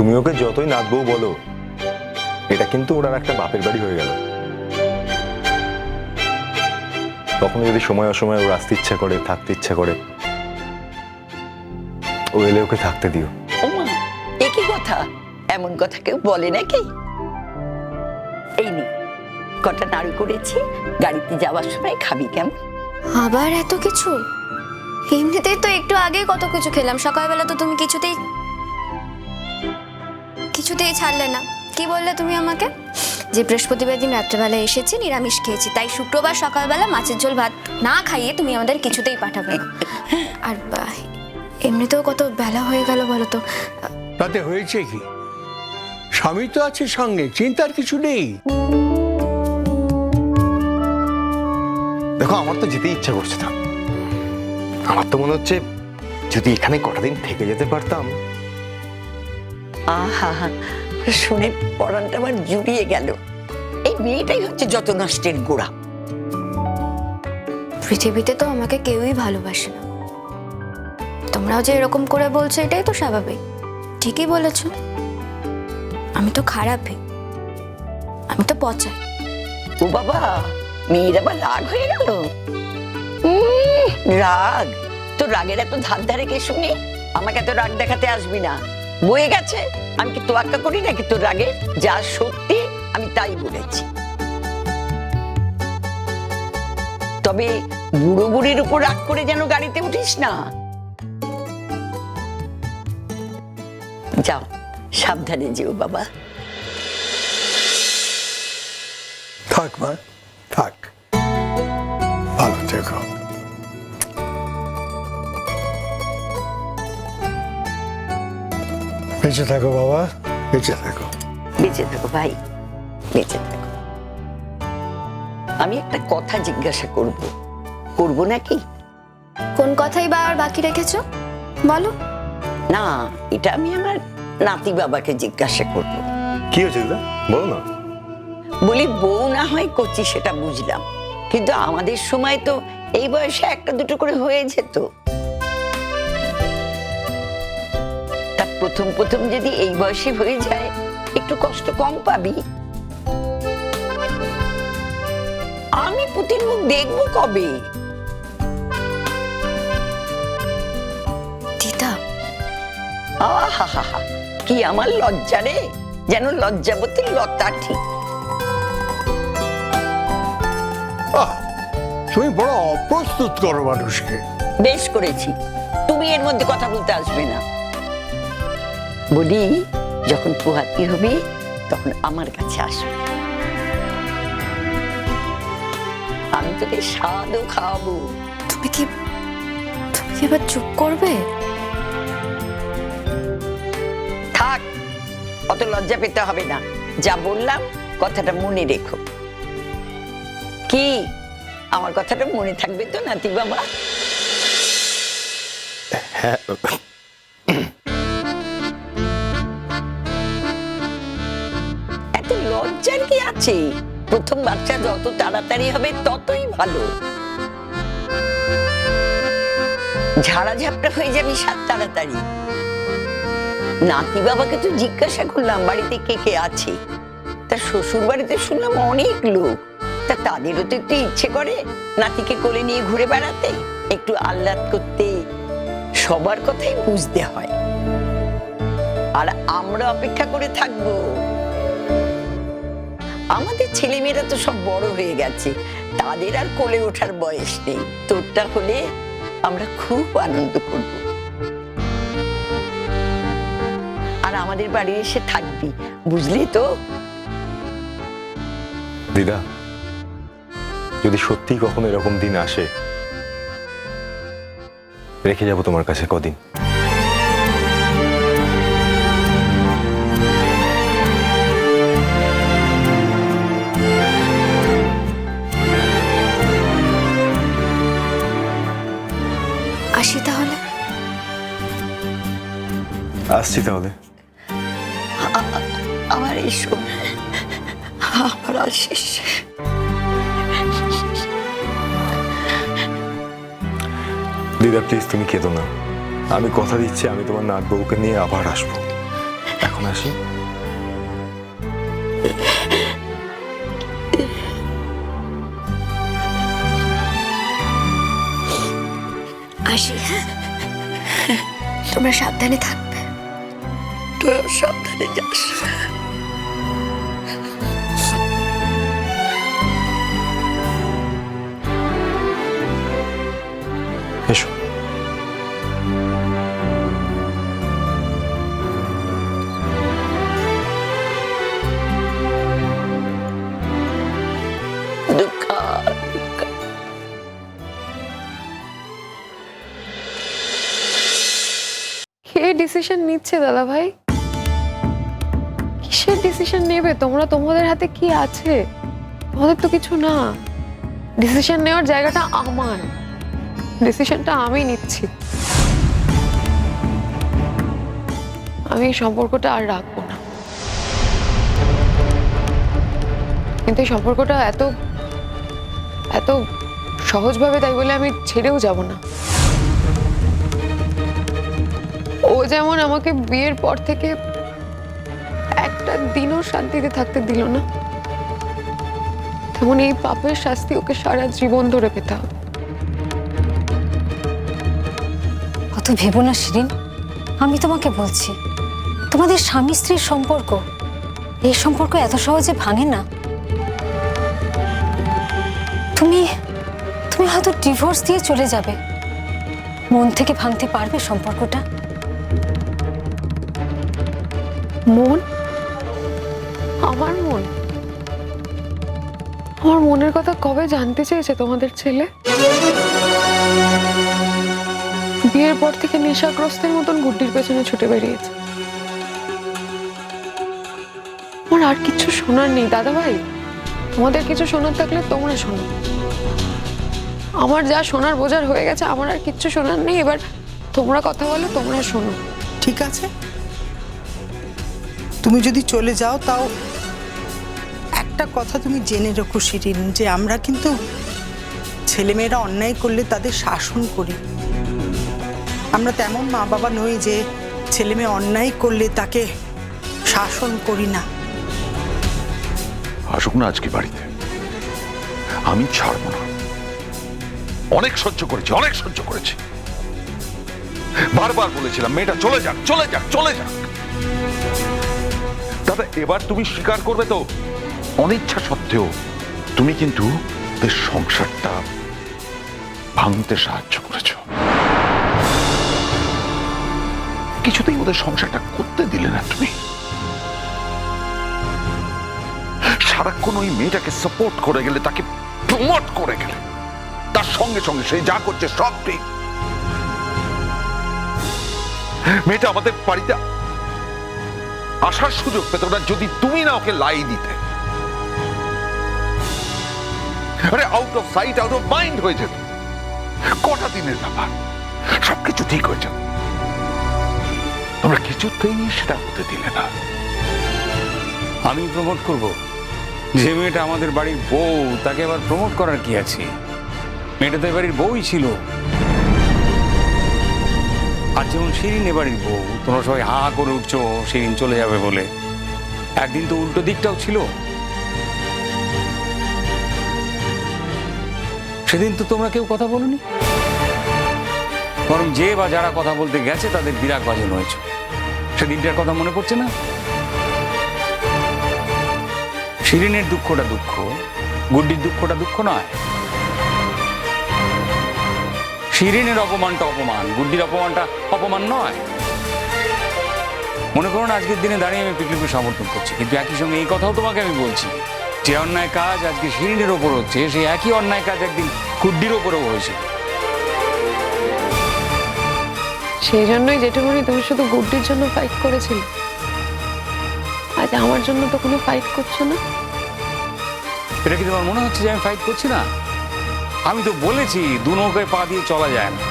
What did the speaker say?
তুমি ওকে যতই নাচবো বলো, এটা কিন্তু ওর আর একটা বাপের বাড়ি হয়ে গেল। কখনো যদি সময় অসময় ওর আসতে ইচ্ছা করে, থাকতে ইচ্ছা করে, ও এলে ওকে থাকতে দিও। ওমা, এ কি কথা? এমন কথা কেউ বলে নাকি? এই নে, কটা নাড়ু করেছি, গাড়িতে যাওয়ার সময় খাবি কেমন? আবার এত কিছু? এমনিতেই তো একটু আগে কত কিছু খেলাম, সকালবেলা তো তুমি কিছুতেই ছাড়লে না। কি বললে তুমি আমাকে? যে বৃহস্পতিবার দিন রাত্রেবেলা এসেছি, নিরামিষ খেয়েছি, তাই শুক্রবার সকালবেলা মাছের ঝোল ভাত না খাইয়ে তুমি আমাদের কিছুতেই পাঠাবে না। আর এমনিতেও কত বেলা হয়ে গেল বলো তো। তাতে হয়েছে কি? স্বামী তো আছে সঙ্গে, চিন্তার কিছু নেই। দেখো, আমার তো যেতে ইচ্ছা করছে না। আমার তো মনে হচ্ছে যদি এখানে কটা দিন থেকে যেতে পারতাম। আহা, শুনে পরানটা আমার জুড়িয়ে গেল। এই মেয়েটাই হচ্ছে যত নষ্টের গোড়া। পৃথিবীতে তো আমাকে কেউই ভালোবাসে না, তোমরাও যে এরকম করে বলছো এটাই তো স্বাভাবিক। ঠিকই বলেছো, আমি তো খারাপই, আমি তো পচা। ও বাবা, মেয়ের আবার রাগ হয়ে গেল। রাগ? তোর রাগের এত ধার ধারে কে শুনি? আমাকে এত রাগ দেখাতে আসবি না, বয়ে গেছে। আমি কি তোয়াক্কা করি নাকি তোর রাগে? যা সত্যি আমি তাই বলেছি। তবে বুড়ো বুড়ির উপর রাগ করে যেন গাড়িতে উঠিস না। যাও, সাবধানে যেও বাবা। থাক মা, থাক, ভালো থেকো। বেঁচে থাকো বাবা, বেঁচে থাকো। বেঁচে থাকো ভাই, বেঁচে থাকো। আমি একটা কথা জিজ্ঞাসা করব নাকি? কোন কথাই বা আর বাকি রেখেছো, বলো। না, এটা আমি আমার নাতি বাবাকে জিজ্ঞাসা করব। কি হয়েছে দিদা, বলো না। বলি, বউ না হয় কচি সেটা বুঝলাম, কিন্তু আমাদের সময় তো এই বয়সে একটা দুটো করে হয়ে যেত। তা প্রথম প্রথম যদি এই বয়সে হয়ে যায়, একটু কষ্ট কম পাবি। আমি পুতির মুখ দেখবো কবে? দিদা, আহা, কি আমার লজ্জা রে, যেন লজ্জাবতী লতা। ঠিক, তুমি বড় অপ্রস্তুত করো মানুষকে। বেশ করেছি, তুমি এর মধ্যে কথা বলতে আসবে না। বলি, যখন পোহাতি হবে তখন আমার কাছে আসবে, আমি তোকে স্বাদও খাওয়াবো। তুমি কি এবার চুপ করবে? থাক, অত লজ্জা পেতে হবে না। যা বললাম কথাটা মনে রেখো। কি, আমার কথাটা মনে থাকবে তো নাতি বাবা? হ্যাঁ, এত লজ্জার কি আছে? প্রথম বাচ্চা যত তাড়াতাড়ি হবে ততই ভালো। ঝাড়া ঝাপটা হয়ে যাবি সাত তাড়াতাড়ি। নাতি বাবাকে তো জিজ্ঞাসা করলাম বাড়িতে কে কে আছে, তা শ্বশুর বাড়িতে শুনলাম অনেক লোক। তা তাদেরও তো একটু ইচ্ছে করে নাতিকে কোলে নিয়ে ঘুরে বেড়াতে, একটু আহ্লাদ করতে। সবার কথাই বুঝতে হয়, আর আমরা অপেক্ষা করে থাকবো। আমাদের ছেলেমেয়েরা তো সব বড় হয়ে গেছে, তাদের আর কোলে ওঠার বয়স নেই। তোরটা হলে আমরা খুব আনন্দ করব, আর আমাদের বাড়ি এসে থাকবি, বুঝলি তো? দিদা, যদি সত্যি কখনো এরকম দিন আসে, রেখে যাব তোমার কাছে কদিন। আসি তাহলে। আসছি তাহলে। আমার এসো, আমার আসিস। দিদা প্লিজ, তুমি কেঁদো না। আমি কথা দিচ্ছি, আমি তোমার নাতবউকে নিয়ে আবার আসবো। এখন আসি। আসি, হ্যাঁ? তোমরা সাবধানে থাকবে। তুইও সাবধানে যাস। এসো। দুঃখা কে ডিসিশন নিচ্ছে দাদা ভাই? কিসের ডিসিশন নেবে তোমরা? তোমাদের হাতে কি আছে? তোমাদের তো কিছু না। ডিসিশন নেওয়ার জায়গাটা আমার, ডিসিশনটা আমি নিচ্ছি। আমি এই সম্পর্কটা আর রাখবো না, কিন্তু এই সম্পর্কটা এত এত সহজভাবে তাই বলে আমি ছেড়েও যাব না। ও যেমন আমাকে বিয়ের পর থেকে একটা দিনও শান্তিতে থাকতে দিল না, তেমন এই পাপের শাস্তি ওকে সারা জীবন ধরে পেতে হবে। অত ভেবো না শিরিন, আমি তোমাকে বলছি, তোমাদের স্বামী স্ত্রীর সম্পর্ক, এই সম্পর্ক এত সহজে ভাঙে না। তুমি তুমি হয়তো ডিভোর্স দিয়ে চলে যাবে, মন থেকে ভাঙতে পারবে সম্পর্কটা? মন? আমার মন? আমার মনের কথা কবে জানতে চেয়েছে তোমাদের ছেলে? বিয়ের পর থেকে নেশাগ্রস্তের মতন গুড্ডির পেছনে ছুটে বেরিয়েছে। আমার আর কিছু শোনার নেই দাদা ভাই। তোমাদের কিছু শোনার থাকলে তোমরা শোনো। আমার যা শোনার বোঝার হয়ে গেছে, আমার আর কিচ্ছু শোনার নেই। এবার তোমরা কথা বলো, তোমরা শোনো। ঠিক আছে, তুমি যদি চলে যাও, তাও একটা কথা তুমি জেনে রেখো শিরিন, যে আমরা কিন্তু ছেলেমেয়েরা অন্যায় করলে তাদের শাসন করি। আমরা তেমন মা বাবা নই যে ছেলে মেয়ে অন্যায় করলে তাকে শাসন করি না। আসুক না আজকে বাড়িতে, আমি ছাড়বো না। অনেক সহ্য করেছি, অনেক সহ্য করেছি। বারবার বলেছিলাম মেয়েটা চলে যাক, চলে যাক, চলে যাক। দাদা, এবার তুমি স্বীকার করবে তো, অনিচ্ছা সত্ত্বেও তুমি কিন্তু ওদের সংসারটা ভাঙতে সাহায্য করেছো। কিছুতেই ওদের সংসারটা করতে দিলে না তুমি। সারাক্ষণ ওই মেয়েটাকে সাপোর্ট করে গেলে, তাকে প্রমোট করে গেলে, তার সঙ্গে সঙ্গে সে যা করছে সব ঠিক। মেয়েটা আমাদের বাড়িতে আসার সুযোগ পেত না যদি তুমি না ওকে লাই দিতে। আরে out of sight out of mind হয়ে যেত। কটা দিনের ব্যাপার, সবকিছু ঠিক হয়ে যেত। তোমরা কিছুতেই সেটা হতে দিলে না। আমি প্রমোট করব? যে মেয়েটা আমাদের বাড়ির বউ, তাকে আবার প্রমোট করার কি আছে? মেয়েটা তো বাড়ির বউই ছিল। আর যেমন শিরিন এ বাড়ির বউ, তোমরা সবাই হা করে উঠছো শিরিন চলে যাবে বলে। একদিন তো উল্টো দিকটাও ছিল। সেদিন তো তোমরা কেউ কথা বলোনি, বরং যে বা যারা কথা বলতে গেছে তাদের বিরাগ বাজানো হয়েছে। সেদিনটার কথা মনে পড়ছে না? শিরিনের দুঃখটা দুঃখ, গুড্ডির দুঃখটা দুঃখ নয়। শিরিনের অপমানটা অপমান, গুড্ডির অপমানটা অপমান নয়। মনে করো না আজকের দিনে দাঁড়িয়ে আমি পিকলিকে সমর্থন করছি, কিন্তু একই সঙ্গে এই কথাও তোমাকে আমি বলছি, যে অন্যায় কাজ আজকে শিরিনের ওপর হচ্ছে, সেই একই অন্যায় কাজ একদিন গুড্ডির ওপরেও হয়েছিল। সেই জন্যই যেটুকুনি তুমি শুধু গুড্ডির জন্য ফাইট করেছিলে, আজ আমার জন্য তো কোনো ফাইট করছো না। এটা কি তোমার মনে হচ্ছে যে আমি ফাইট করছি না? আমি তো বলেছি দু নৌকায় পা দিয়ে চলা যায় না।